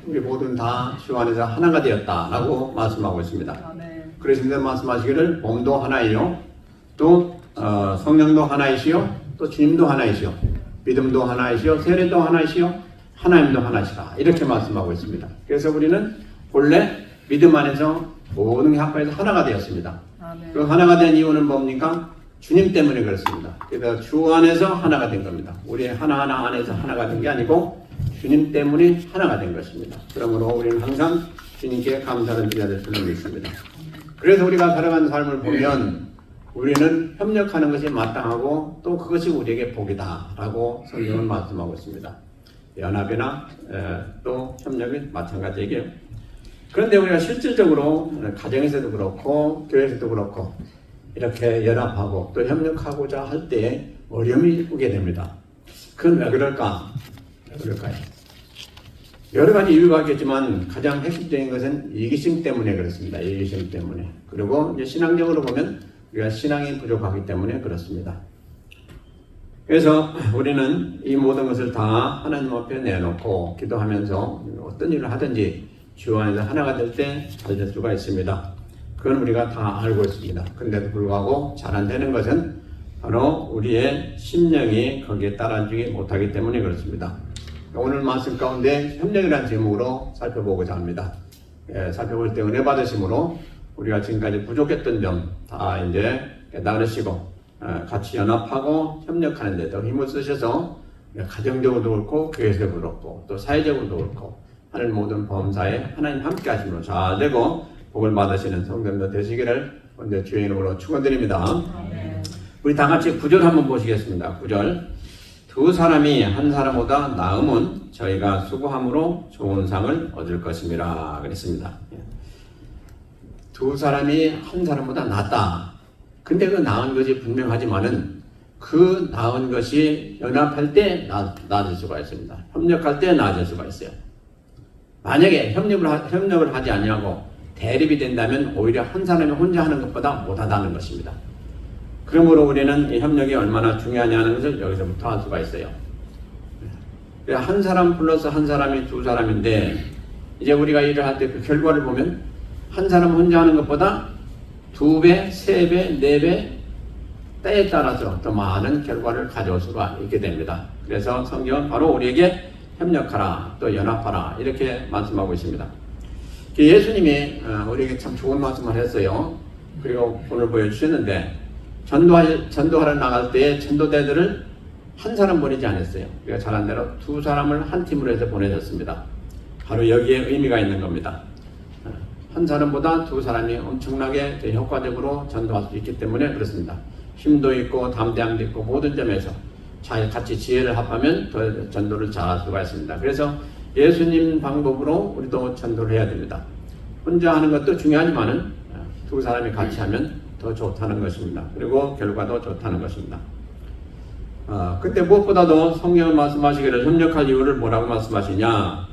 우리 모두는 다 주 안에서 하나가 되었다라고 말씀하고 있습니다. 그래서 말씀하시기를 몸도 하나이요, 또 성령도 하나이시요, 또 주님도 하나이시요, 믿음도 하나이시요, 세례도 하나이시요, 하나님도 하나시라, 이렇게 말씀하고 있습니다. 그래서 우리는 본래 믿음 안에서 모든 게 합해서 하나가 되었습니다. 그 하나가 된 이유는 뭡니까? 주님 때문에 그렇습니다. 그래서 주 안에서 하나가 된 겁니다. 우리 하나하나 안에서 하나가 된 게 아니고 주님 때문에 하나가 된 것입니다. 그러므로 우리는 항상 주님께 감사를 드려야 될 줄로 믿습니다. 그래서 우리가 살아가는 삶을 보면 우리는 협력하는 것이 마땅하고 또 그것이 우리에게 복이다라고 성경은 말씀하고 있습니다. 연합이나 또 협력이 마찬가지이게요. 그런데 우리가 실질적으로 가정에서도 그렇고 교회에서도 그렇고 이렇게 연합하고 또 협력하고자 할 때 어려움이 오게 됩니다. 그건 왜 그럴까? 왜 그럴까요? 여러 가지 이유가 있겠지만 가장 핵심적인 것은 이기심 때문에 그렇습니다. 이기심 때문에. 그리고 이제 신앙적으로 보면 우리가 신앙이 부족하기 때문에 그렇습니다. 그래서 우리는 이 모든 것을 다 하나님 앞에 내놓고 기도하면서 어떤 일을 하든지 주 안에서 하나가 될 때 잘 될 수가 있습니다. 그건 우리가 다 알고 있습니다. 그런데도 불구하고 잘 안 되는 것은 바로 우리의 심령이 거기에 따라주지 못하기 때문에 그렇습니다. 오늘 말씀 가운데 협력이라는 제목으로 살펴보고자 합니다. 살펴볼 때 은혜 받으심으로 우리가 지금까지 부족했던 점 다 이제 깨달으시고 같이 연합하고 협력하는 데 더 힘을 쓰셔서 가정적으로도 그렇고 교회에서도 그렇고 또 사회적으로도 그렇고 하는 모든 범사에 하나님 함께 하심으로 잘 되고 복을 받으시는 성도님들 되시기를 먼저 주의 이름으로 축원드립니다. 우리 다 같이 9절 한번 보시겠습니다. 9절. 두 사람이 한 사람보다 나음은 저희가 수고함으로 좋은 상을 얻을 것임이라 그랬습니다. 두 사람이 한 사람보다 낫다. 근데 그 나은 것이 분명하지만은 그 나은 것이 연합할 때 나아질 수가 있습니다. 협력할 때 나아질 수가 있어요. 만약에 협력을 하지 아니하고 대립이 된다면 오히려 한 사람이 혼자 하는 것보다 못하다는 것입니다. 그러므로 우리는 이 협력이 얼마나 중요하냐는 것을 여기서부터 알 수가 있어요. 한 사람 플러스 한 사람이 두 사람인데 이제 우리가 일을 할 때 그 결과를 보면 한 사람 혼자 하는 것보다 2배, 3배, 4배 때에 따라서 더 많은 결과를 가져올 수가 있게 됩니다. 그래서 성경은 바로 우리에게 협력하라, 또 연합하라 이렇게 말씀하고 있습니다. 예수님이 우리에게 참 좋은 말씀을 했어요. 그리고 오늘 보여주셨는데 전도하러 나갈 때 전도대들을 한 사람 보내지 않았어요. 우리가 잘한 대로 두 사람을 한 팀으로 해서 보내졌습니다. 바로 여기에 의미가 있는 겁니다. 한 사람보다 두 사람이 엄청나게 효과적으로 전도할 수 있기 때문에 그렇습니다. 힘도 있고 담대함도 있고 모든 점에서 같이 지혜를 합하면 더 전도를 잘할 수가 있습니다. 그래서 예수님 방법으로 우리도 전도를 해야 됩니다. 혼자 하는 것도 중요하지만은 두 사람이 같이 하면 더 좋다는 것입니다. 그리고 결과도 좋다는 것입니다. 근데 무엇보다도 성경은 말씀하시기를 협력할 이유를 뭐라고 말씀하시냐?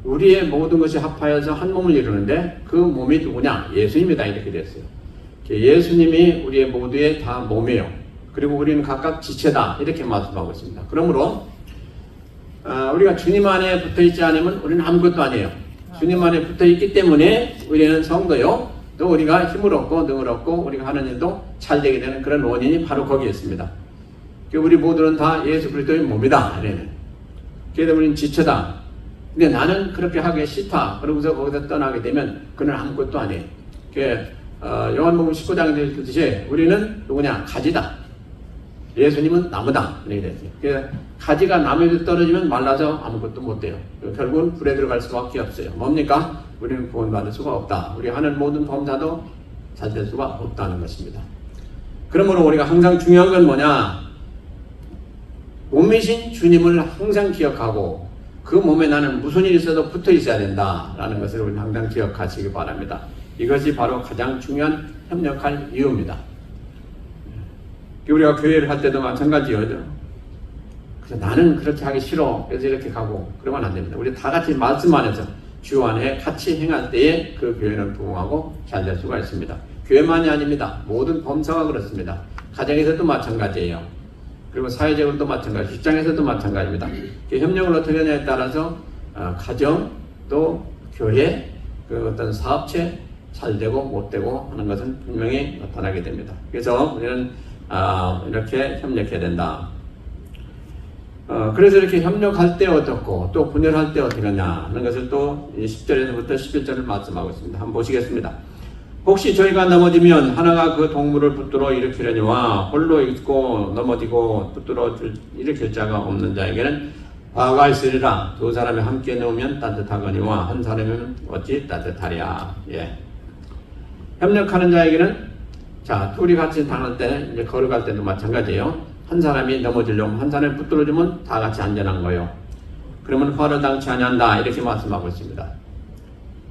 우리의 모든 것이 합하여서 한 몸을 이루는데 그 몸이 누구냐? 예수님이다 이렇게 됐어요. 예수님이 우리의 모두의 다 몸이에요. 그리고 우리는 각각 지체다 이렇게 말씀하고 있습니다. 그러므로 우리가 주님 안에 붙어있지 않으면 우리는 아무것도 아니에요. 주님 안에 붙어있기 때문에 우리는 성도요, 또 우리가 힘을 얻고 능을 얻고 우리가 하는 일도 잘 되게 되는 그런 원인이 바로 거기에 있습니다. 우리 모두는 다 예수 그리스도의 몸이다. 그래서 우리는 지체다. 근데 나는 그렇게 하기 싫다. 그러고서 거기서 떠나게 되면 그는 아무것도 아니에요. 요한복음 19장에 되듯이 우리는 누구냐? 가지다. 예수님은 나무다. 이렇게 됐어요. 그래서 가지가 나무에서 떨어지면 말라서 아무것도 못 돼요. 결국은 불에 들어갈 수밖에 없어요. 뭡니까? 우리는 구원받을 수가 없다. 우리 하는 모든 범사도 잘 될 수가 없다는 것입니다. 그러므로 우리가 항상 중요한 건 뭐냐? 몸이신 주님을 항상 기억하고 그 몸에 나는 무슨 일이 있어도 붙어 있어야 된다라는 것을 우리는 항상 기억하시기 바랍니다. 이것이 바로 가장 중요한 협력할 이유입니다. 우리가 교회를 할 때도 마찬가지예요. 그래서 나는 그렇게 하기 싫어. 그래서 이렇게 가고 그러면 안 됩니다. 우리 다 같이 말씀 안에서 주 안에 같이 행할 때에 그 교회는 부흥하고 잘 될 수가 있습니다. 교회만이 아닙니다. 모든 범사가 그렇습니다. 가정에서도 마찬가지예요. 그리고 사회적으로도 마찬가지, 직장에서도 마찬가지입니다. 협력을 어떻게 하냐에 따라서 가정, 또 교회, 그 어떤 사업체 잘 되고 못 되고 하는 것은 분명히 나타나게 됩니다. 그래서 우리는 이렇게 협력해야 된다. 그래서 이렇게 협력할 때 어떻고 또 분열할 때 어떻게 하냐 하는 것을 또 10절에서부터 11절을 말씀하고 있습니다. 한번 보시겠습니다. 혹시 저희가 넘어지면 하나가 그 동물을 붙들어 일으키려니와 홀로 있고 넘어지고 붙들어 일으킬 자가 없는 자에게는 화가 있으리라. 두 사람이 함께 놓으면 따뜻하거니와 한 사람이면 어찌 따뜻하랴. 예. 협력하는 자에게는 자 둘이 같이 당할 때 이제 걸어갈 때도 마찬가지예요. 한 사람이 넘어지려면 한 사람이 붙들어주면 다 같이 안전한 거예요. 그러면 화를 당치 아니한다 이렇게 말씀하고 있습니다.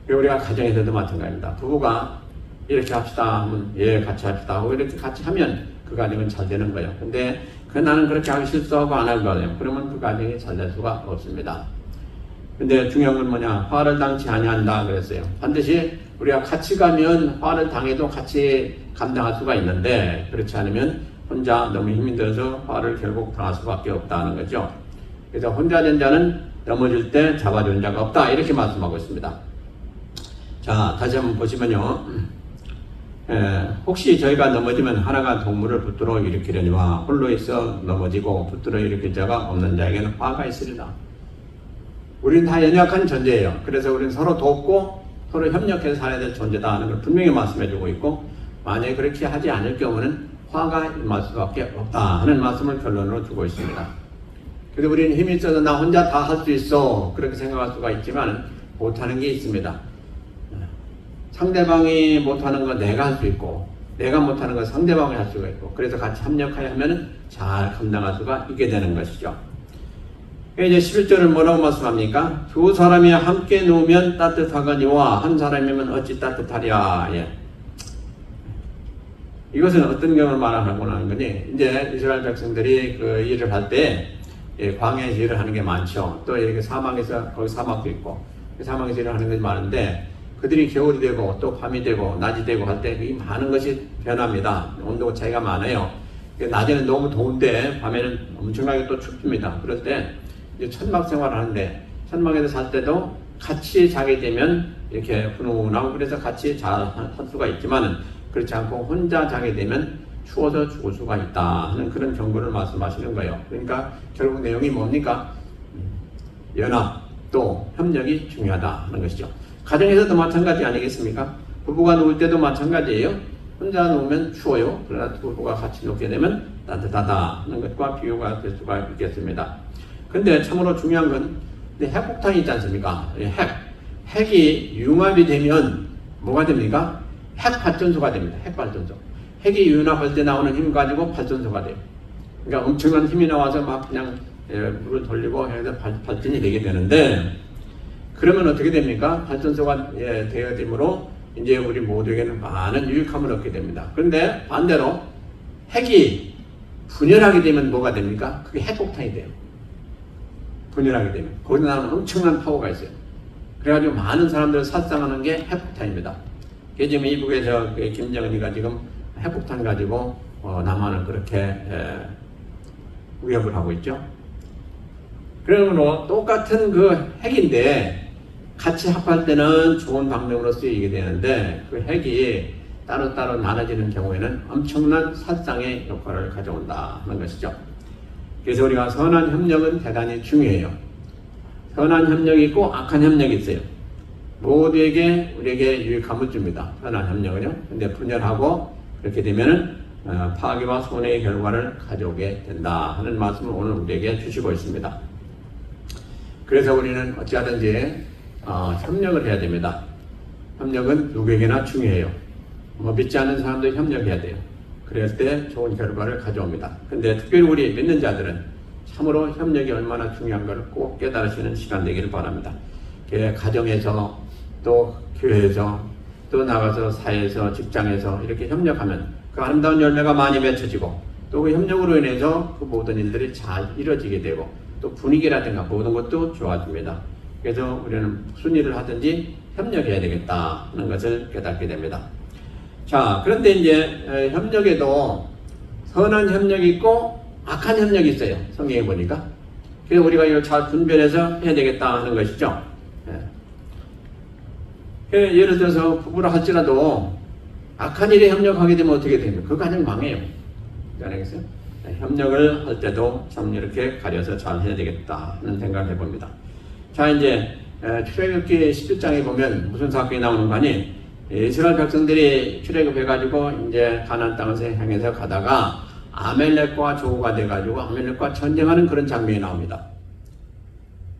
우리가 가정에서도 마찬가지입니다. 부부가 이렇게 합시다 하면 예 같이 합시다 하고 이렇게 같이 하면 그 가정은 잘 되는 거예요. 근데 나는 그렇게 하기 싫어하고 안 할 거예요. 그러면 그 가정이 잘 될 수가 없습니다. 근데 중요한 건 뭐냐, 화를 당치 아니한다 그랬어요. 반드시 우리가 같이 가면 화를 당해도 같이 감당할 수가 있는데 그렇지 않으면 혼자 너무 힘이 들어서 화를 결국 당할 수밖에 없다는 거죠. 그래서 혼자 된 자는 넘어질 때 잡아준 자가 없다 이렇게 말씀하고 있습니다. 자 다시 한번 보시면요. 혹시 저희가 넘어지면 하나가 동물을 붙들어 일으키려니와 홀로 있어 넘어지고 붙들어 일으킬 자가 없는 자에게는 화가 있으리라. 우리는 다 연약한 존재예요. 그래서 우리는 서로 돕고 서로 협력해서 살아야 될 존재다 하는 걸 분명히 말씀해주고 있고, 만약에 그렇게 하지 않을 경우는 화가 임할 수밖에 없다 하는 말씀을 결론으로 주고 있습니다. 그래서 우리는 힘이 있어서 나 혼자 다 할 수 있어 그렇게 생각할 수가 있지만 못하는 게 있습니다. 상대방이 못하는 건 내가 할 수 있고 내가 못하는 건 상대방이 할 수가 있고, 그래서 같이 협력하여 하면 잘 감당할 수가 있게 되는 것이죠. 이제 11절은 뭐라고 말씀합니까? 두 사람이 함께 놓으면 따뜻하거니와 한 사람이면 어찌 따뜻하랴. 예. 이것은 어떤 경우를 말하고 하는 거니? 이제 이스라엘 백성들이 그 일을 할 때 광야에서 일을 하는 게 많죠. 또 이렇게 사막에서, 거기 사막도 있고 사막에서 일을 하는 것이 많은데, 그들이 겨울이 되고 또 밤이 되고 낮이 되고 할 때 이 많은 것이 변합니다. 온도가 차이가 많아요. 낮에는 너무 더운데 밤에는 엄청나게 또 춥습니다. 그럴 때 이제 천막 생활을 하는데, 천막에서 살 때도 같이 자게 되면 이렇게 훈훈하고 그래서 같이 잘 할 수가 있지만은, 그렇지 않고 혼자 자게 되면 추워서 죽을 수가 있다 하는 그런 경고를 말씀하시는 거예요. 그러니까 결국 내용이 뭡니까? 연합 또 협력이 중요하다 하는 것이죠. 가정에서도 마찬가지 아니겠습니까? 부부가 누울 때도 마찬가지예요. 혼자 누우면 추워요. 그러나 부부가 같이 누게 되면 따뜻하다 하는 것과 비교가 될 수가 있겠습니다. 근데 참으로 중요한 건 핵폭탄이 있지 않습니까? 핵이 융합이 되면 뭐가 됩니까? 핵발전소가 됩니다. 핵발전소. 핵이 융합할 때 나오는 힘 가지고 발전소가 돼요. 그러니까 엄청난 힘이 나와서 막 그냥 물을 돌리고 해서 발전이 되게 되는데, 그러면 어떻게 됩니까? 발전소가 되어짐으로 이제 우리 모두에게는 많은 유익함을 얻게 됩니다. 그런데 반대로 핵이 분열하게 되면 뭐가 됩니까? 그게 핵폭탄이 돼요. 분열하게 되면 거기서 나오는 엄청난 파워가 있어요. 그래가지고 많은 사람들을 살상하는 게 핵폭탄입니다. 지금 미국에서 김정은이가 지금 핵폭탄 가지고 남한을 그렇게 위협을 하고 있죠. 그러므로 똑같은 그 핵인데 같이 합할 때는 좋은 방법으로 쓰이게 되는데, 그 핵이 따로따로 나눠지는 경우에는 엄청난 살상의 효과를 가져온다 하는 것이죠. 그래서 우리가 선한 협력은 대단히 중요해요. 선한 협력이 있고 악한 협력이 있어요. 모두에게 우리에게 유익함을 줍니다. 선한 협력은요. 근데 분열하고 그렇게 되면은 파괴와 손해의 결과를 가져오게 된다 하는 말씀을 오늘 우리에게 주시고 있습니다. 그래서 우리는 어찌하든지 협력을 해야 됩니다. 협력은 누구에게나 중요해요. 믿지 않는 사람도 협력해야 돼요. 그랬을 때 좋은 결과를 가져옵니다. 근데 특별히 우리 믿는 자들은 참으로 협력이 얼마나 중요한 걸 꼭 깨달으시는 시간 되기를 바랍니다. 가정에서 또 교회에서 또 나가서 사회에서 직장에서 이렇게 협력하면 그 아름다운 열매가 많이 맺혀지고, 또 그 협력으로 인해서 그 모든 일들이 잘 이루어지게 되고, 또 분위기라든가 모든 것도 좋아집니다. 그래서 우리는 무슨 일을 하든지 협력해야 되겠다 하는 것을 깨닫게 됩니다. 자, 그런데 이제 협력에도 선한 협력이 있고 악한 협력이 있어요. 성경에 보니까. 그래서 우리가 이걸 잘 분별해서 해야 되겠다 하는 것이죠. 예를 들어서 부부라 할지라도 악한 일에 협력하게 되면 어떻게 됩니까? 그 가정 망해요. 알겠어요? 협력을 할 때도 참 이렇게 가려서 잘 해야 되겠다 하는 생각을 해봅니다. 자, 이제 출애굽기 17장에 보면 무슨 사건이 나오는 거 아니? 이스라엘 백성들이 출애굽해가지고 이제 가나안 땅을 향해서 가다가 아멜렉과 조우가 돼가지고 아멜렉과 전쟁하는 그런 장면이 나옵니다.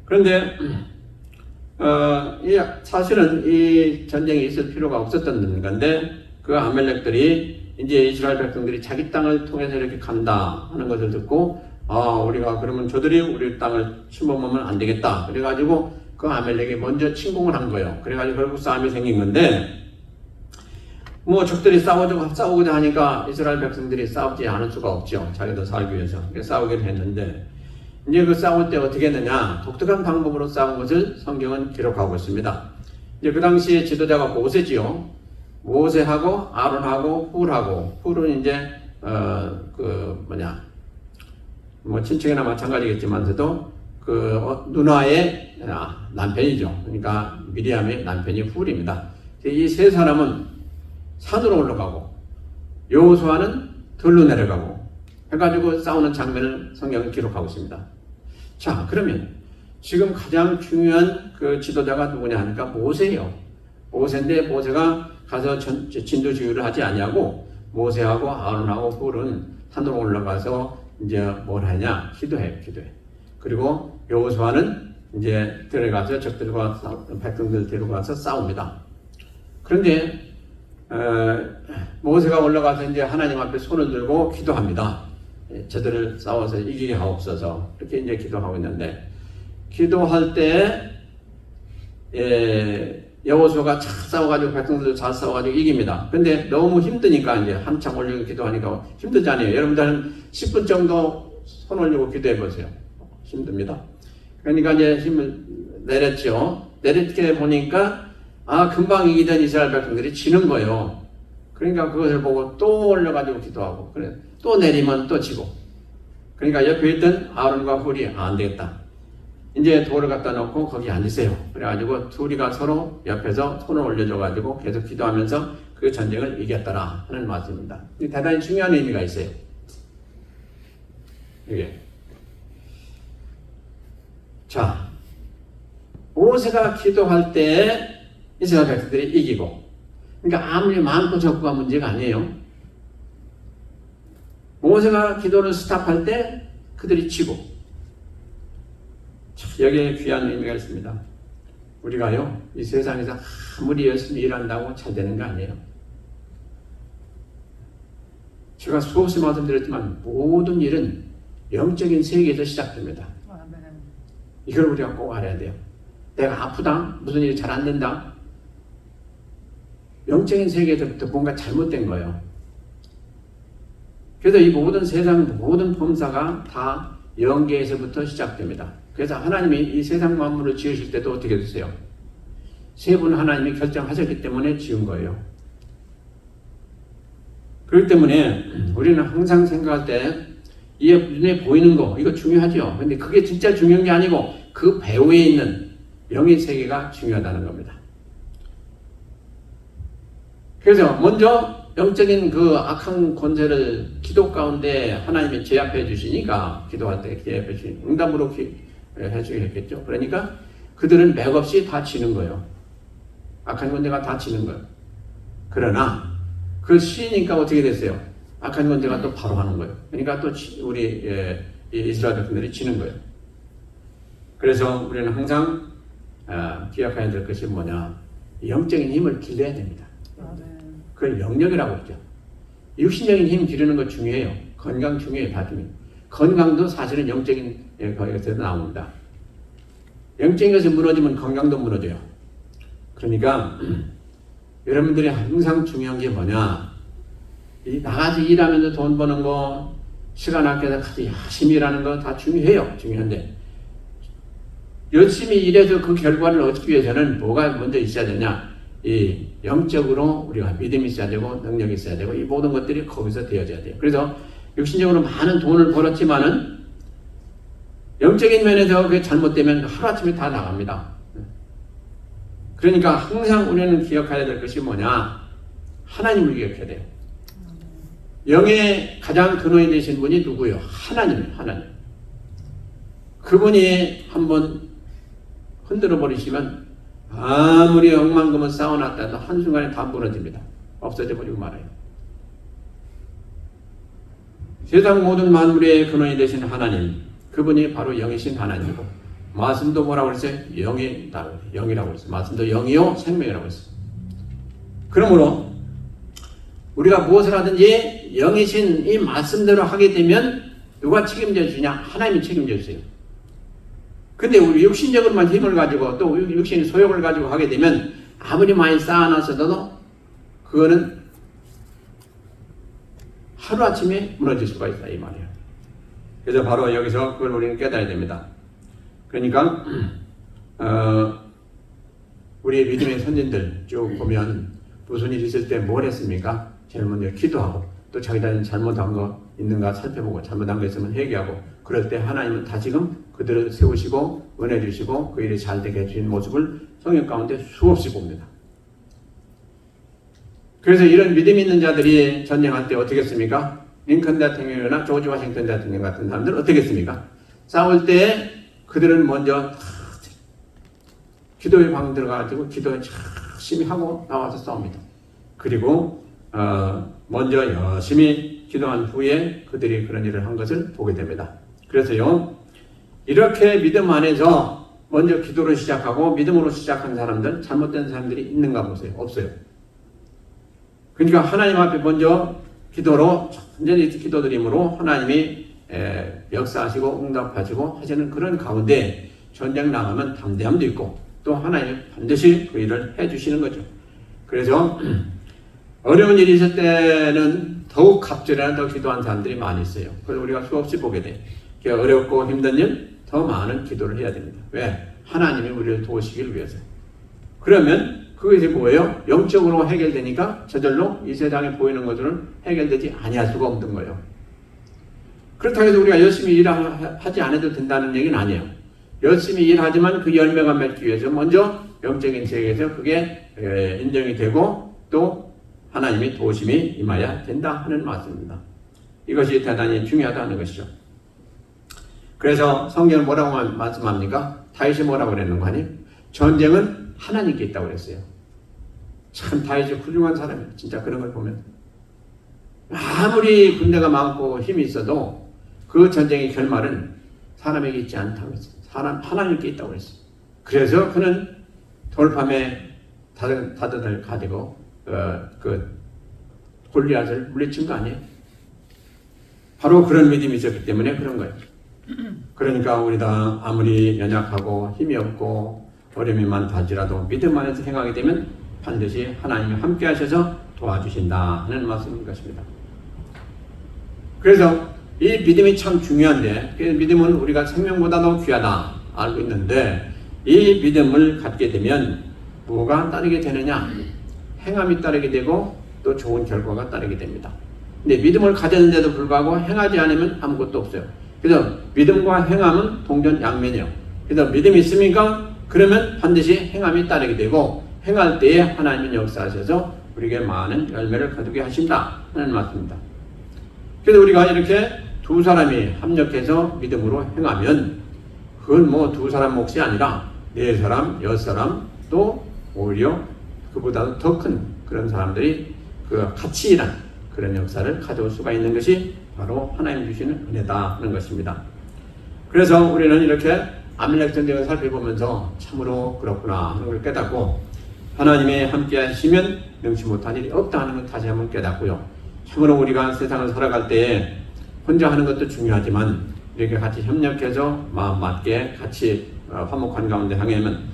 그런데 사실은 이 전쟁이 있을 필요가 없었던 건데 그 아멜렉들이 이제 이스라엘 백성들이 자기 땅을 통해서 이렇게 간다 하는 것을 듣고 우리가 그러면 저들이 우리 땅을 침범하면 안 되겠다. 그래가지고 그 아멜렉이 먼저 침공을 한 거예요. 그래가지고 결국 싸움이 생긴 건데 뭐 적들이 싸우고자 하니까 이스라엘 백성들이 싸우지 않을 수가 없죠. 자기도 살기 위해서. 싸우기를 했는데 이제 그 싸울 때 어떻게 했느냐? 독특한 방법으로 싸운 것을 성경은 기록하고 있습니다. 이제 그 당시에 지도자가 모세지요. 모세하고 아론하고 훌은 이제 친척이나 마찬가지겠지만서도 누나의 남편이죠. 그러니까 미리암의 남편이 훌입니다. 이 세 사람은 산으로 올라가고 여호수아는 들로 내려가고 해가지고 싸우는 장면을 성경은 기록하고 있습니다. 자, 그러면 지금 가장 중요한 그 지도자가 누구냐 하니까 모세예요. 모세인데 모세가 가서 진두지휘를 하지 아니하고 모세하고 아론하고 훌은 산으로 올라가서 이제 뭘 하냐? 기도해. 그리고 여호수아는 이제 들어가서 적들과 백성들 데려가서 싸웁니다. 그런데 모세가 올라가서 이제 하나님 앞에 손을 들고 기도합니다. 저들을 싸워서 이기게 하옵소서. 이렇게 이제 기도하고 있는데 기도할 때 여호수아가 잘 싸워가지고 백성들도 잘 싸워가지고 이깁니다. 근데 너무 힘드니까 이제 한참 올리고 기도하니까 힘들잖아요. 여러분들은 10분 정도 손 올리고 기도해 보세요. 힘듭니다. 그러니까 이제 힘을 내렸죠. 내리게 보니까 금방 이기던 이스라엘 백성들이 지는 거예요. 그러니까 그것을 보고 또 올려가지고 기도하고 그래 또 내리면 또 지고. 그러니까 옆에 있던 아론과 훌이 안 되겠다. 이제 돌을 갖다 놓고 거기 앉으세요. 그래가지고 둘이가 서로 옆에서 손을 올려줘가지고 계속 기도하면서 그 전쟁을 이겼더라 하는 말씀입니다. 대단히 중요한 의미가 있어요. 이게. 자, 모세가 기도할 때 이스라엘 백성들이 이기고, 그러니까 아무리 많고 적고가 문제가 아니에요. 모세가 기도를 스탑할 때 그들이 지고. 여기에 귀한 의미가 있습니다. 우리가요, 이 세상에서 아무리 열심히 일한다고 잘 되는 거 아니에요. 제가 수없이 말씀드렸지만 모든 일은 영적인 세계에서 시작됩니다. 이걸 우리가 꼭 알아야 돼요. 내가 아프다, 무슨 일이 잘 안 된다, 영적인 세계에서부터 뭔가 잘못된 거예요. 그래서 이 모든 세상 모든 범사가 다 영계에서부터 시작됩니다. 그래서 하나님이 이 세상 만물을 지으실 때도 어떻게 됐어요? 세 분 하나님이 결정하셨기 때문에 지은 거예요. 그렇기 때문에 우리는 항상 생각할 때 이 눈에 보이는 거 이거 중요하죠. 근데 그게 진짜 중요한 게 아니고 그 배후에 있는 영의 세계가 중요하다는 겁니다. 그래서 먼저 영적인 그 악한 권세를 기도 가운데 하나님이 제압해 주시니까 기도할 때 제압해 주시니 응답으로 해주겠죠. 그러니까 그들은 맥없이 다 지는 거예요. 악한 권세가 다 지는 거예요. 그러나 그 시니까 어떻게 됐어요? 악한 권세가 또 바로 하는 거예요. 그러니까 또 우리 이스라엘 백성들이 지는 거예요. 그래서 우리는 항상 기억해야 될 것이 뭐냐? 영적인 힘을 길러야 됩니다. 그걸 영역이라고 그러죠. 육신적인 힘 기르는 거 중요해요. 건강 중요해요. 다 중요해요. 건강도 사실은 영적인 거기에서 나옵니다. 영적인 것이 무너지면 건강도 무너져요. 그러니까 여러분들이 항상 중요한 게 뭐냐? 나가서 일하면서 돈 버는 거, 시간 아껴서 같이 열심히 일하는 거 다 중요해요. 중요한데 열심히 일해서 그 결과를 얻기 위해서는 뭐가 먼저 있어야 되냐? 이 영적으로 우리가 믿음이 있어야 되고 능력이 있어야 되고 이 모든 것들이 거기서 되어져야 돼요. 그래서 육신적으로 많은 돈을 벌었지만은 영적인 면에서 그게 잘못되면 하루아침에 다 나갑니다. 그러니까 항상 우리는 기억해야 될 것이 뭐냐? 하나님을 기억해야 돼요. 영의 가장 근원이 되신 분이 누구예요? 하나님이에요. 하나님. 그분이 한번 흔들어 버리시면 아무리 억만금은 쌓아놨다 해도 한순간에 다 무너집니다. 없어져 버리고 말아요. 세상 모든 만물의 근원이 되신 하나님, 그분이 바로 영이신 하나님이고, 말씀도 뭐라고 그랬어요? 영이라고 그랬어요. 말씀도 영이요 생명이라고 그랬어요. 그러므로 우리가 무엇을 하든지 영이신 이 말씀대로 하게 되면 누가 책임져 주냐? 하나님이 책임져 주세요. 근데 우리 육신적으로만 힘을 가지고 또 육신의 소욕을 가지고 하게 되면 아무리 많이 쌓아놨어도 그거는 하루아침에 무너질 수가 있다 이 말이에요. 그래서 바로 여기서 그걸 우리는 깨달아야 됩니다. 그러니까 우리 믿음의 선진들 쭉 보면 무슨 일이 있을 때 뭘 했습니까? 제일 먼저 기도하고 또 자기가 잘못한 거 있는가 살펴보고 잘못한 거 있으면 회개하고 그럴 때 하나님은 다시금 그들을 세우시고 은혜 주시고 그 일이 잘 되게 해주신 모습을 성경 가운데 수없이 봅니다. 그래서 이런 믿음 있는 자들이 전쟁할 때 어떻게 했습니까? 링컨 대통령이나 조지 워싱턴 대통령 같은 사람들은 어떻게 했습니까? 싸울 때 그들은 먼저 기도의 방 들어가가지고 기도에 열심히 하고 나와서 싸웁니다. 그리고 먼저 열심히 기도한 후에 그들이 그런 일을 한 것을 보게 됩니다. 그래서요, 이렇게 믿음 안에서 먼저 기도를 시작하고 믿음으로 시작한 사람들, 잘못된 사람들이 있는가 보세요. 없어요. 그러니까 하나님 앞에 먼저 기도로 완전히 기도드림으로 하나님이 역사하시고 응답하시고 하시는 그런 가운데 전쟁 나가면 담대함도 있고 또 하나님이 반드시 그 일을 해주시는 거죠. 그래서 어려운 일이 있을 때는 더욱 갑절이나 더 기도한 사람들이 많이 있어요. 그래서 우리가 수없이 보게 돼. 어렵고 힘든 일 더 많은 기도를 해야 됩니다. 왜? 하나님이 우리를 도우시길 위해서. 그러면 그것이 뭐예요? 영적으로 해결되니까 저절로 이 세상에 보이는 것들은 해결되지 아니할 수가 없는 거예요. 그렇다고 해서 우리가 열심히 일하지 않아도 된다는 얘기는 아니에요. 열심히 일하지만 그 열매가 맺기 위해서 먼저 영적인 세계에서 그게 인정이 되고 또 하나님의 도우심이 임하여야 된다 하는 말씀입니다. 이것이 대단히 중요하다는 것이죠. 그래서 성경은 뭐라고 말씀합니까? 다윗이 뭐라고 그랬는 거 아니에요? 전쟁은 하나님께 있다고 그랬어요. 참 다윗이 훌륭한 사람이에요. 진짜 그런 걸 보면 아무리 군대가 많고 힘이 있어도 그 전쟁의 결말은 사람에게 있지 않다고 했어요. 하나님께 있다고 했어요. 그래서 그는 돌밤에 다들 가지고 그 골리앗을 물리친 거 아니에요? 바로 그런 믿음이 있었기 때문에 그런 거예요. 그러니까 우리가 아무리 연약하고 힘이 없고 어려움이 많다 할지라도 믿음 안에서 행하게 되면 반드시 하나님이 함께 하셔서 도와주신다 하는 말씀인 것입니다. 그래서 이 믿음이 참 중요한데 믿음은 우리가 생명보다도 귀하다 알고 있는데 이 믿음을 갖게 되면 뭐가 따르게 되느냐? 행함이 따르게 되고 또 좋은 결과가 따르게 됩니다. 근데 믿음을 가졌는데도 불구하고 행하지 않으면 아무것도 없어요. 그래서 믿음과 행함은 동전양면이에요. 그래서 믿음이 있습니까? 그러면 반드시 행함이 따르게 되고 행할 때에 하나님은 역사하셔서 우리에게 많은 열매를 거두게 하신다 하는 말씀입니다. 그래서 우리가 이렇게 두 사람이 합력해서 믿음으로 행하면 그건 뭐 두 사람 몫이 아니라 네 사람, 여섯 사람 또 오히려 그보다도 더 큰 그런 사람들이 그 같이 일한 그런 역사를 가져올 수가 있는 것이 바로 하나님 주시는 은혜다 하는 것입니다. 그래서 우리는 이렇게 아말렉 전쟁을 살펴보면서 참으로 그렇구나 하는 걸 깨닫고 하나님이 함께 하시면 능치 못한 일이 없다 하는 걸 다시 한번 깨닫고요. 참으로 우리가 세상을 살아갈 때에 혼자 하는 것도 중요하지만 이렇게 같이 협력해서 마음 맞게 같이 화목한 가운데 향하면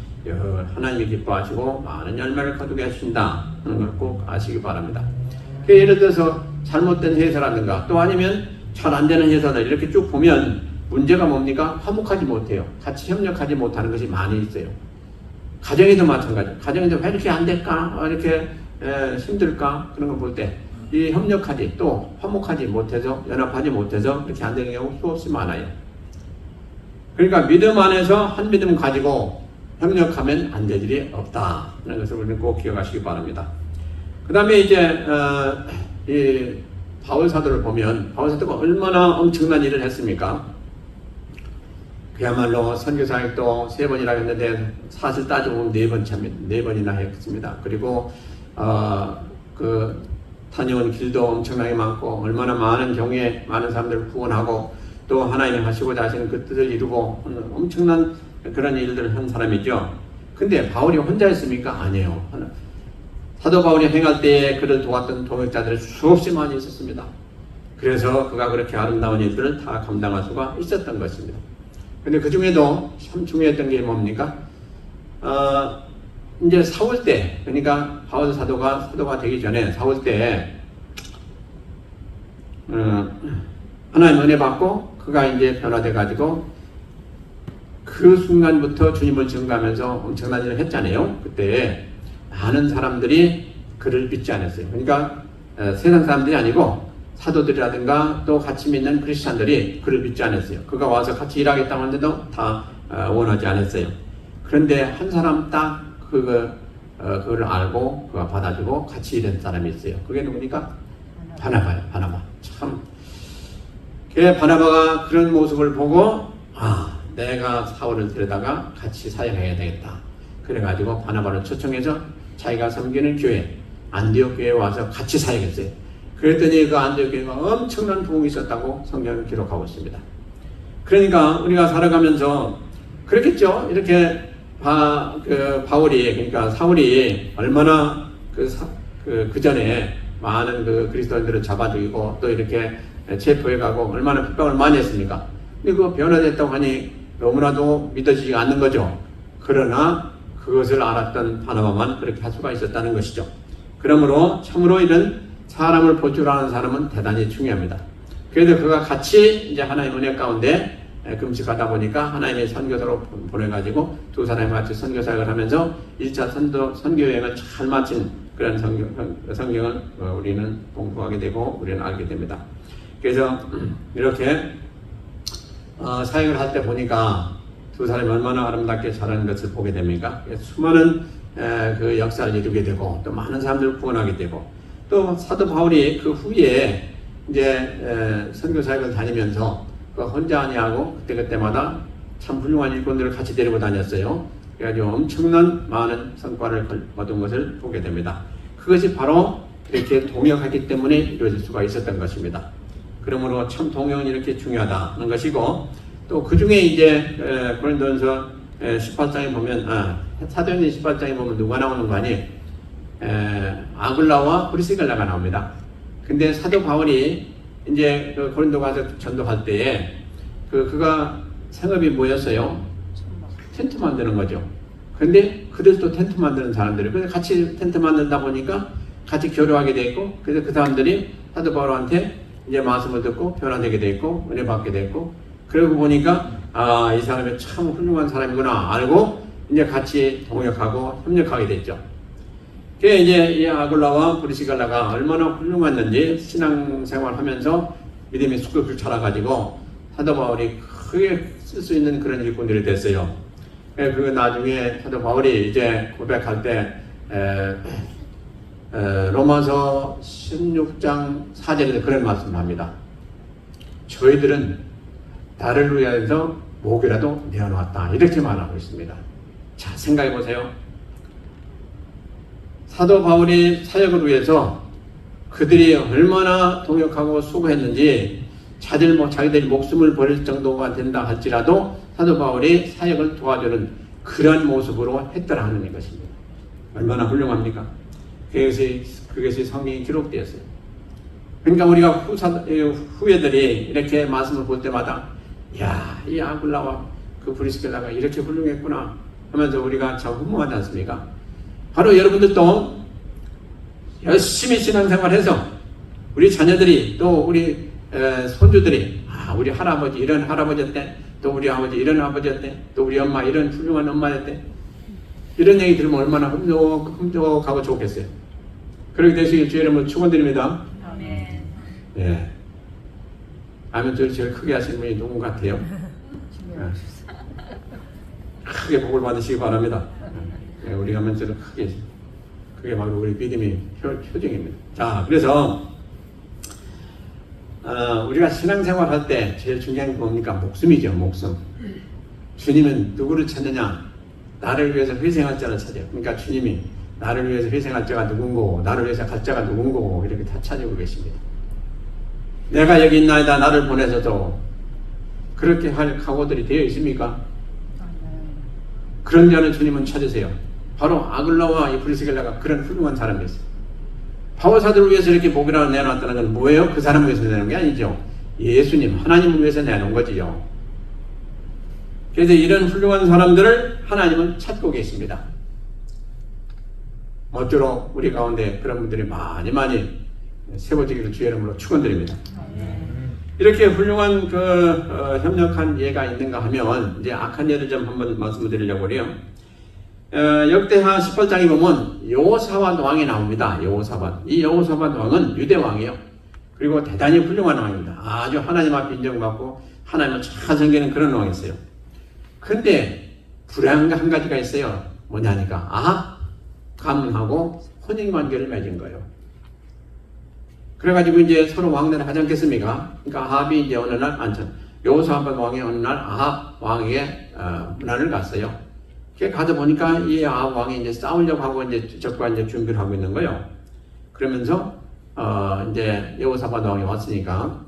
하나님이 기뻐하시고 많은 열매를 거두게 하신다 하는 걸 꼭 아시기 바랍니다. 예를 들어서 잘못된 회사라든가 또 아니면 잘 안 되는 회사들 이렇게 쭉 보면 문제가 뭡니까? 화목하지 못해요. 같이 협력하지 못하는 것이 많이 있어요. 가정에도 마찬가지예요. 가정에도 왜 이렇게 안 될까? 왜 이렇게 힘들까? 그런 걸 볼 때 이 협력하지 또 화목하지 못해서 연합하지 못해서 그렇게 안 되는 경우 수없이 많아요. 그러니까 믿음 안에서 한 믿음 가지고 협력하면 안 될 일이 없다 하는 것을 우리는 꼭 기억하시기 바랍니다. 그 다음에 이제 이 바울 사도를 보면 바울 사도가 얼마나 엄청난 일을 했습니까? 그야말로 선교 사역도 3번이라 했는데 사실 따져보면 4번이나 했습니다. 그리고 그 다녀온 길도 엄청나게 많고 얼마나 많은 경우에 많은 사람들을 구원하고 또 하나님이 하시고자 하시는 그 뜻을 이루고 엄청난 그런 일들을 한 사람이죠. 근데 바울이 혼자 했습니까? 아니에요. 사도 바울이 행할 때에 그를 도왔던 동역자들이 수없이 많이 있었습니다. 그래서 그가 그렇게 아름다운 일들을 다 감당할 수가 있었던 것입니다. 근데 그 중에도 참 중요했던 게 뭡니까? 이제 사울 때, 그러니까 바울 사도가 되기 전에 사울 때, 하나님 은혜 받고 그가 이제 변화돼가지고 그 순간부터 주님을 증거하면서 엄청난 일을 했잖아요. 그때 많은 사람들이 그를 믿지 않았어요. 그러니까 세상 사람들이 아니고 사도들이라든가 또 같이 믿는 크리스찬들이 그를 믿지 않았어요. 그가 와서 같이 일하겠다고 하는데도 다 원하지 않았어요. 그런데 한 사람 딱 그걸 알고 그가 받아주고 같이 일한 사람이 있어요. 그게 누구니까? 바나바예요. 바나바. 참. 바나바가 그런 모습을 보고 내가 사울을 데려다가 같이 사역해야 되겠다. 그래가지고 바나바를 초청해서 자기가 섬기는 교회 안디옥 교회에 와서 같이 사역했어요. 그랬더니 그 안디옥 교회가 엄청난 부흥이 있었다고 성경을 기록하고 있습니다. 그러니까 우리가 살아가면서 그렇겠죠. 이렇게 바울이 그러니까 사울이 얼마나 그 전에 많은 그 그리스도인들을 잡아 죽이고 또 이렇게 체포해 가고 얼마나 핍박을 많이 했습니까? 근데 그 변화됐다고 하니 너무나도 믿어지지 않는 거죠. 그러나 그것을 알았던 바나바만 그렇게 할 수가 있었다는 것이죠. 그러므로 참으로 이런 사람을 볼 줄 아는 사람은 대단히 중요합니다. 그래서 그가 같이 이제 하나님의 은혜 가운데 금식하다 보니까 하나님의 선교사로 보내가지고 두 사람이 같이 선교사역을 하면서 1차 선교여행을 잘 마친 그런 성경을 우리는 공부하게 되고 우리는 알게 됩니다. 그래서 이렇게 사역을 할 때 보니까 두 사람이 얼마나 아름답게 자라는 것을 보게 됩니까? 수많은 그 역사를 이루게 되고 또 많은 사람들을 구원하게 되고 또 사도 바울이 그 후에 이제 선교 사역을 다니면서 혼자 아니하고 그때마다 참 훌륭한 일꾼들을 같이 데리고 다녔어요. 그래가지고 엄청난 많은 성과를 거둔 것을 보게 됩니다. 그것이 바로 이렇게 동역하기 때문에 이루어질 수가 있었던 것입니다. 그러므로 참 동역은 이렇게 중요하다는 것이고 또 그 중에 이제 고린도전서 18장에 보면 사도행전 18장에 보면 누가 나오는 거 아니에요? 아굴라와 브리스길라가 나옵니다. 근데 사도 바울이 이제 그 고린도 가서 전도할 때에 그가 생업이 뭐였어요? 텐트 만드는 거죠. 근데 그들도 텐트 만드는 사람들이 그래서 같이 텐트 만들다 보니까 같이 교류하게 돼 있고 그래서 그 사람들이 사도 바울한테 이제 말씀을 듣고 변화되게 돼 있고 은혜 받게 됐고 그러고 보니까 이 사람이 참 훌륭한 사람이구나 알고 이제 같이 동역하고 협력하게 됐죠. 그게 이제 이 아굴라와 브리스길라가 얼마나 훌륭했는지 신앙생활하면서 믿음이 쑥쑥 자라가지고 사도 바울이 크게 쓸 수 있는 그런 일꾼들이 됐어요. 그 나중에 사도 바울이 이제 고백할 때 로마서 16장 4절에서 그런 말씀을 합니다. 저희들은 나를 위하여서 목이라도 내어놓았다. 이렇게 말하고 있습니다. 자, 생각해 보세요. 사도 바울이 사역을 위해서 그들이 얼마나 동역하고 수고했는지 자기들이 목숨을 버릴 정도가 된다 할지라도 사도 바울이 사역을 도와주는 그런 모습으로 했더라 하는 것입니다. 얼마나 훌륭합니까? 그것이 성경에 기록되었어요. 그러니까 우리가 후예들이 이렇게 말씀을 볼 때마다 이 아굴라와 그 브리스길라가 이렇게 훌륭했구나 하면서 우리가 참 흠모하지 않습니까? 바로 여러분들도 열심히 신앙생활해서 우리 자녀들이 또 우리 손주들이 우리 할아버지 이런 할아버지였대 또 우리 아버지 이런 아버지였대 또 우리 엄마 이런 훌륭한 엄마였대 이런 얘기 들으면 얼마나 흠족하고 좋겠어요. 그렇게 되시길 주의 이름으로 축원드립니다. 예. 아멘 소리 제일 크게 하시는 분이 누군 같아요? 예. 크게 복을 받으시기 바랍니다. 예, 우리가 아멘 소리를 크게, 그게 바로 우리 믿음의 표정입니다. 자, 그래서 우리가 신앙생활 할 때 제일 중요한 게 뭡니까? 목숨이죠, 목숨. 주님은 누구를 찾느냐? 나를 위해서 희생할 자를 찾아요. 그러니까 주님이 나를 위해서 희생할 자가 누군고, 나를 위해서 갈 자가 누군고, 이렇게 다 찾고 계십니다. 내가 여기 있나이다, 나를 보내서도. 그렇게 할 각오들이 되어 있습니까? 그런 자는 주님은 찾으세요. 바로 아글라와 이 브리스길라가 그런 훌륭한 사람이었어요. 바오사들을 위해서 이렇게 복이라고 내놨다는 건 뭐예요? 그 사람을 위해서 내놓은 게 아니죠. 예수님, 하나님을 위해서 내놓은 거지요. 그래서 이런 훌륭한 사람들을 하나님은 찾고 계십니다. 모쪼록 우리 가운데 그런 분들이 많이 세워지기를 주의 이름으로 축원드립니다. 이렇게 훌륭한 협력한 예가 있는가 하면 이제 악한 예를 좀 한번 말씀을 드리려고 해요. 역대하 18장에 보면 여호사밧 왕이 나옵니다. 여호사밧. 이 여호사밧 왕은 유대 왕이에요. 그리고 대단히 훌륭한 왕입니다. 아주 하나님 앞에 인정받고 하나님을 잘 섬기는 그런 왕이었어요. 근데 불행한 한 가지가 있어요. 뭐냐니까 아합 가문하고 혼인관계를 맺은 거예요. 그래가지고 이제 서로 왕래를 하지 않겠습니까? 그러니까 아합이 이제 어느 날 여호사밧 왕이 어느 날 아합 왕에게 문안을 갔어요. 가서 보니까 이 아합 왕이 이제 싸우려고 하고 이제 적과 이제 준비를 하고 있는 거예요. 그러면서 이제 여호사밧 왕이 왔으니까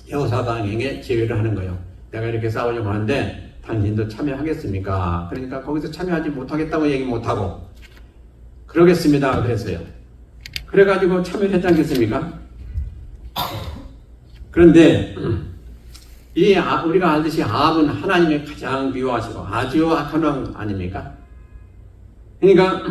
여호사밧 왕에게 제의를 하는 거예요. 내가 이렇게 싸우려고 하는데 당신도 참여하겠습니까? 그러니까 거기서 참여하지 못하겠다고 얘기 못하고 그러겠습니다. 그랬어요. 그래가지고 참여를 했지 않겠습니까? 그런데 우리가 알듯이 아합은 하나님의 가장 미워하시고 아주 악한 왕 아닙니까? 그러니까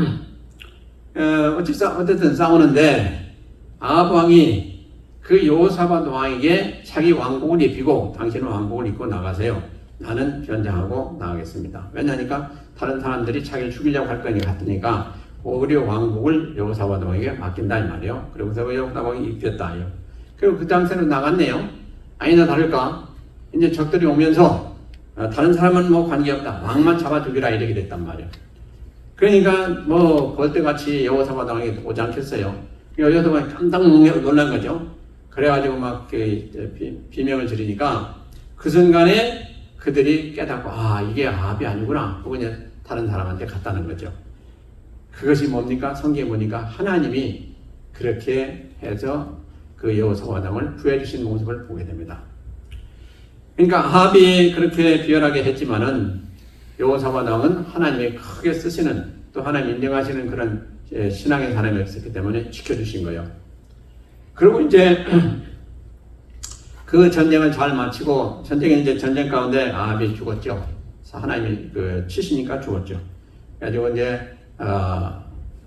어쨌든 싸우는데 아합 왕이 그 여호사밧 왕에게 자기 왕복을 입히고 당신은 왕복을 입고 나가세요. 나는 변장하고 나가겠습니다. 왜냐하니까 다른 사람들이 자기를 죽이려고 할 거니 같으니까 오히려 왕복을 여호사밧 왕에게 맡긴다 이 말이에요. 그러고서 여호사밧 왕이 입혔다. 그리고 그 당시에는 나갔네요. 아니나 다를까 이제 적들이 오면서 다른 사람은 뭐 관계없다. 왕만 잡아 죽이라 이렇게 됐단 말이에요. 그러니까 뭐 벌떼같이 여호사밧 왕에게 오지 않겠어요. 여호사밧 왕이 깜짝 놀란 거죠. 그래가지고 막 비명을 지르니까 그 순간에 그들이 깨닫고 이게 아합이 아니구나. 그거 이제 다른 사람한테 갔다는 거죠. 그것이 뭡니까? 성경에 보니까 하나님이 그렇게 해서 그 여호사밧 왕을 구해주신 모습을 보게 됩니다. 그러니까 아합이 그렇게 비열하게 했지만은 여호사밧 왕은 하나님이 크게 쓰시는 또 하나님 인정하시는 그런 신앙의 사람이었기 때문에 지켜주신 거예요. 그리고 이제 그 전쟁을 잘 마치고 이제 전쟁 가운데 아합이 죽었죠. 하나님이 치시니까 죽었죠. 그래가지고 이제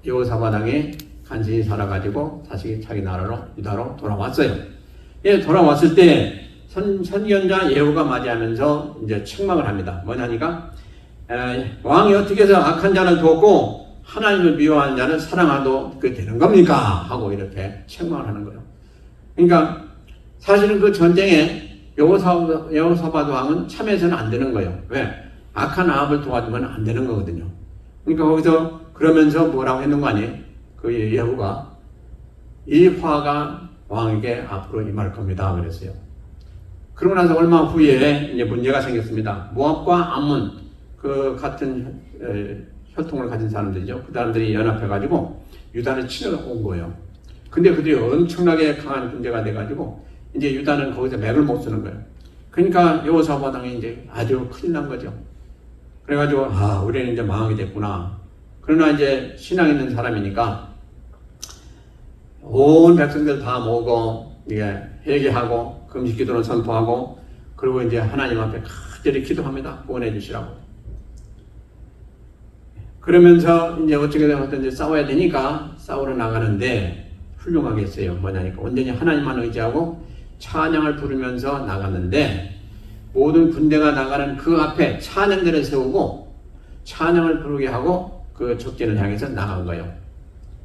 여호사밧 왕이 간신히 살아가지고 다시 자기 나라로 유다로 돌아왔어요. 돌아왔을 때 선견자 예후가 맞이하면서 이제 책망을 합니다. 뭐냐니까 왕이 어떻게 해서 악한 자를 돕고 하나님을 미워하는 자를 사랑하도 그게 되는 겁니까? 하고 이렇게 책망을 하는 거예요. 그러니까 사실은 그 전쟁에 여호사밧 왕은 참여해서는 안 되는 거예요. 왜? 악한 아합을 도와주면 안 되는 거거든요. 그러니까 거기서 그러면서 뭐라고 했는 거 아니에요? 그 예후가 이 화가 왕에게 앞으로 임할 겁니다. 그랬어요. 그러고 나서 얼마 후에 이제 문제가 생겼습니다. 모압과 암몬 그 같은 혈통을 가진 사람들이죠. 그 사람들이 연합해가지고 유다를 치러 온 거예요. 근데 그들이 엄청나게 강한 군대가 돼가지고 이제 유다는 거기서 맥을 못 쓰는 거예요. 그러니까 여호사밧 왕이 이제 아주 큰일 난 거죠. 그래가지고 우리는 이제 망하게 됐구나. 그러나 이제 신앙 있는 사람이니까 온 백성들 다 모으고 회개하고 금식기도를 선포하고 그리고 이제 하나님 앞에 간절히 기도합니다. 구원해 주시라고. 그러면서 이제 어떻게든 이제 싸워야 되니까 싸우러 나가는데 훌륭하게 했어요. 뭐냐니까 온전히 하나님만 의지하고 찬양을 부르면서 나갔는데 모든 군대가 나가는 그 앞에 찬양대를 세우고 찬양을 부르게 하고 그 적진을 향해서 나간 거예요.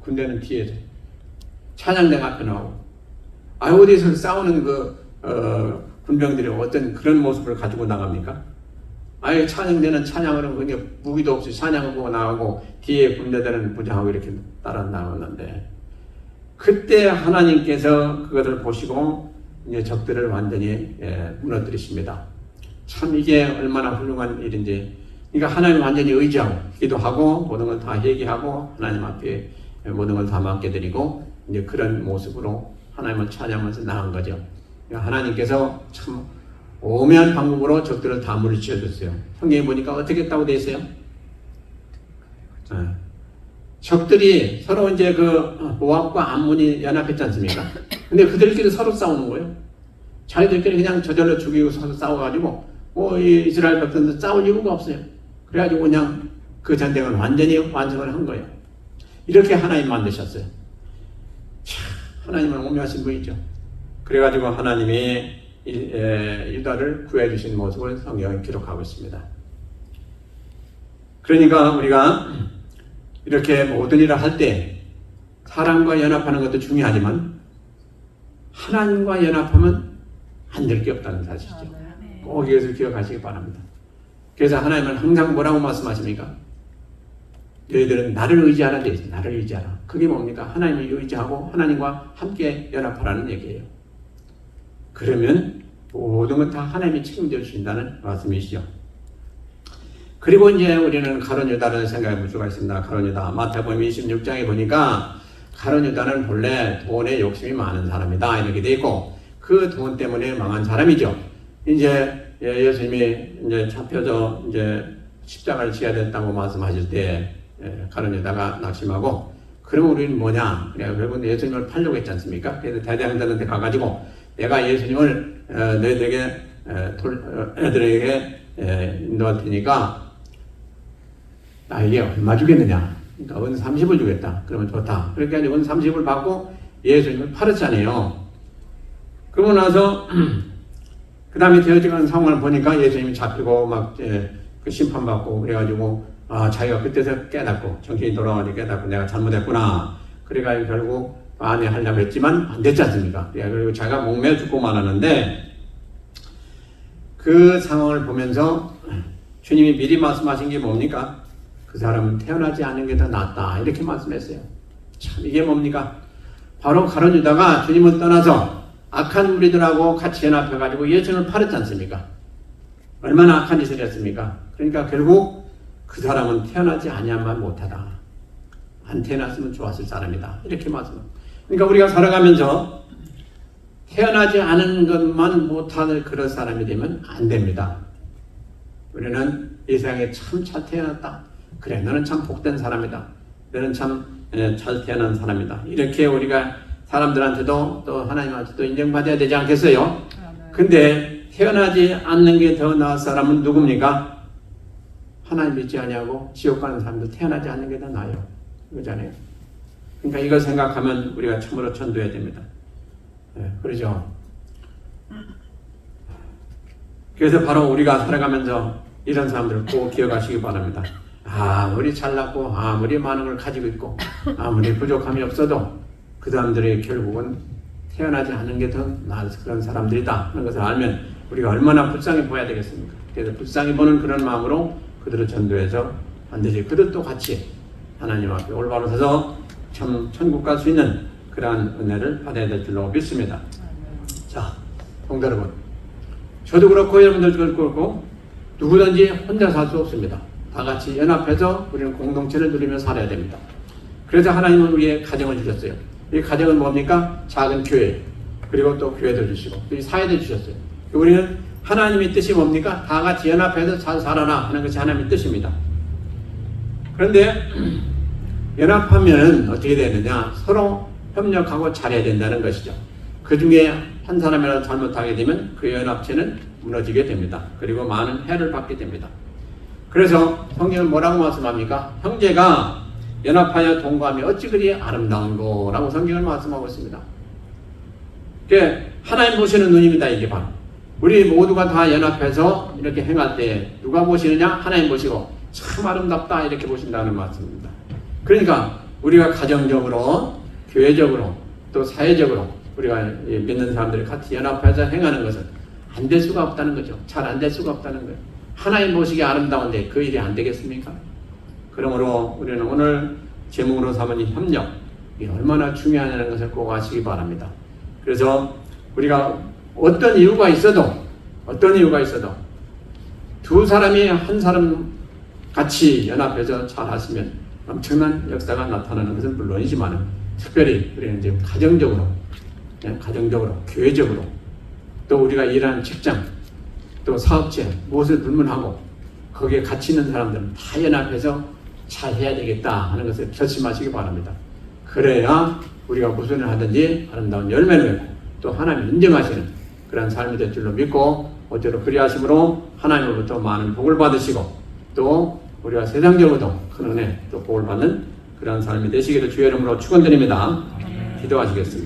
군대는 뒤에서 찬양대가 앞에 나오고 어디서 싸우는 군병들이 어떤 그런 모습을 가지고 나갑니까? 찬양대는 찬양으로 그냥 무기도 없이 찬양하고 나가고 뒤에 군대들은 부정하고 이렇게 따라 나오는데, 그때 하나님께서 그것을 보시고 이제 적들을 완전히 무너뜨리십니다. 참 이게 얼마나 훌륭한 일인지. 그러니까 하나님 완전히 의지하고 기도하고 모든 걸 다 회개하고 하나님 앞에 모든 걸 다 맡겨드리고 이제 그런 모습으로 하나님을 찬양하면서 나간 거죠. 그러니까 하나님께서 참 오묘한 방법으로 적들을 다 물리쳐 줬어요. 성경에 보니까 어떻게 했다고 되어 있어요? 적들이 서로 이제 모압과 암몬이 연합했지 않습니까? 근데 그들끼리 서로 싸우는 거예요. 자기들끼리 그냥 저절로 죽이고 서로 싸워가지고 이 이스라엘 백성들 싸울 이유가 없어요. 그래가지고 그냥 그 전쟁을 완전히 완성을 한 거예요. 이렇게 하나님 만드셨어요. 참 하나님은 오묘하신 분이죠. 그래가지고 하나님이 유다를 구해주신 모습을 성경에 기록하고 있습니다. 그러니까 우리가 이렇게 모든 일을 할 때 사람과 연합하는 것도 중요하지만 하나님과 연합하면 안 될 게 없다는 사실이죠. 꼭 이것을 기억하시기 바랍니다. 그래서 하나님은 항상 뭐라고 말씀하십니까? 너희들은 나를 의지하라 되어 있어요. 나를 의지하라. 그게 뭡니까? 하나님을 의지하고 하나님과 함께 연합하라는 얘기예요. 그러면 모든 건 다 하나님이 책임져 주신다는 말씀이시죠. 그리고 이제 우리는 가룟 유다를 생각해 볼 수가 있습니다. 가룟 유다. 마태복음 26장에 보니까 가룟 유다는 본래 돈에 욕심이 많은 사람이다 이렇게 돼 있고, 그 돈 때문에 망한 사람이죠. 이제 예수님이 이제 잡혀서 이제 십자가를 지어야 된다고 말씀하실 때 가룟 유다가 낙심하고, 그럼 우리는 뭐냐? 그래서 결국 예수님을 팔려고 했지 않습니까? 그래서 대제사장들한테 가가지고 내가 예수님을 너희들에게 인도할 테니까 나에게 얼마 주겠느냐? 그러니까 은 30을 주겠다. 그러면 좋다. 그렇게 은 30을 받고 예수님을 팔았잖아요. 그러고 나서 그 다음에 되어지는 상황을 보니까 예수님이 잡히고 막 그 심판받고 그래가지고 자기가 그때서 깨닫고 정신이 돌아오니 깨닫고 내가 잘못했구나. 그래가지고 결국 안해하려고 했지만 안 됐지 않습니까? 그리고 자기가 목매어 죽고만 하는데, 그 상황을 보면서 주님이 미리 말씀하신 게 뭡니까? 그 사람은 태어나지 않는 게 더 낫다 이렇게 말씀했어요. 참 이게 뭡니까? 바로 가룟 유다가 주님을 떠나서 악한 무리들하고 같이 연합해가지고 예수님을 팔았지 않습니까? 얼마나 악한 짓을 했습니까? 그러니까 결국 그 사람은 태어나지 아니하면 못하다. 안 태어났으면 좋았을 사람이다 이렇게 말씀합니다. 그러니까 우리가 살아가면서 태어나지 않은 것만 못할 그런 사람이 되면 안 됩니다. 우리는 이 세상에 참 잘 태어났다. 그래, 너는 참 복된 사람이다. 너는 참 잘 태어난 사람이다. 이렇게 우리가 사람들한테도 또 하나님한테도 인정받아야 되지 않겠어요? 근데 태어나지 않는 게 더 나은 사람은 누굽니까? 하나님 믿지 아니하고 지옥 가는 사람도 태어나지 않는 게 더 나아요. 그거잖아요. 그러니까 이걸 생각하면 우리가 참으로 천도해야 됩니다. 그러죠. 그래서 바로 우리가 살아가면서 이런 사람들을 꼭 기억하시기 바랍니다. 아무리 잘났고 아무리 많은 걸 가지고 있고 아무리 부족함이 없어도 그 사람들이 결국은 태어나지 않는 게 더 나은 그런 사람들이다 하는 것을 알면 우리가 얼마나 불쌍히 보아야 되겠습니까? 그래서 불쌍히 보는 그런 마음으로 그들을 전도해서 반드시 그들도 같이 하나님 앞에 올바로 서서 천국 갈 수 있는 그러한 은혜를 받아야 될 줄로 믿습니다. 자, 성도 여러분, 저도 그렇고 여러분들도 그렇고 누구든지 혼자 살 수 없습니다. 다 같이 연합해서 우리는 공동체를 누리며 살아야 됩니다. 그래서 하나님은 우리의 가정을 주셨어요. 이 가정은 뭡니까? 작은 교회, 그리고 또 교회도 주시고 또 사회도 주셨어요. 우리는 하나님의 뜻이 뭡니까? 다 같이 연합해서 잘 살아라 하는 것이 하나님의 뜻입니다. 그런데 연합하면 어떻게 되느냐? 서로 협력하고 잘해야 된다는 것이죠. 그 중에 한 사람이라도 잘못하게 되면 그 연합체는 무너지게 됩니다. 그리고 많은 해를 받게 됩니다. 그래서 성경은 뭐라고 말씀합니까? 형제가 연합하여 동거하며 어찌 그리 아름다운고 라고 성경을 말씀하고 있습니다. 하나님 보시는 눈입니다. 이게 바로 우리 모두가 다 연합해서 이렇게 행할 때 누가 보시느냐? 하나님 보시고 참 아름답다 이렇게 보신다는 말씀입니다. 그러니까 우리가 가정적으로, 교회적으로, 또 사회적으로 우리가 믿는 사람들이 같이 연합해서 행하는 것은 안 될 수가 없다는 거죠. 잘 안 될 수가 없다는 거예요. 하나님 보시기에 아름다운데 그 일이 안 되겠습니까? 그러므로 우리는 오늘 제목으로 삼은 이 협력, 이 얼마나 중요하냐는 것을 꼭 아시기 바랍니다. 그래서 우리가 어떤 이유가 있어도 두 사람이 한 사람 같이 연합해서 잘 하시면 엄청난 역사가 나타나는 것은 물론이지만 특별히 우리는 이제 가정적으로, 교회적으로 또 우리가 일하는 직장, 또 사업체 무엇을 불문하고 거기에 같이 있는 사람들은 다 연합해서 잘 해야 되겠다 하는 것을 결심하시기 바랍니다. 그래야 우리가 무슨 일을 하든지 아름다운 열매를 맺고 또 하나님 인정하시는 그런 삶이 될 줄로 믿고 어째로 그리하심으로 하나님으로부터 많은 복을 받으시고 또 우리가 세상적으로도 큰 은혜 또 복을 받는 그런 삶이 되시기를 주의 이름으로 축원드립니다. 기도하시겠습니다.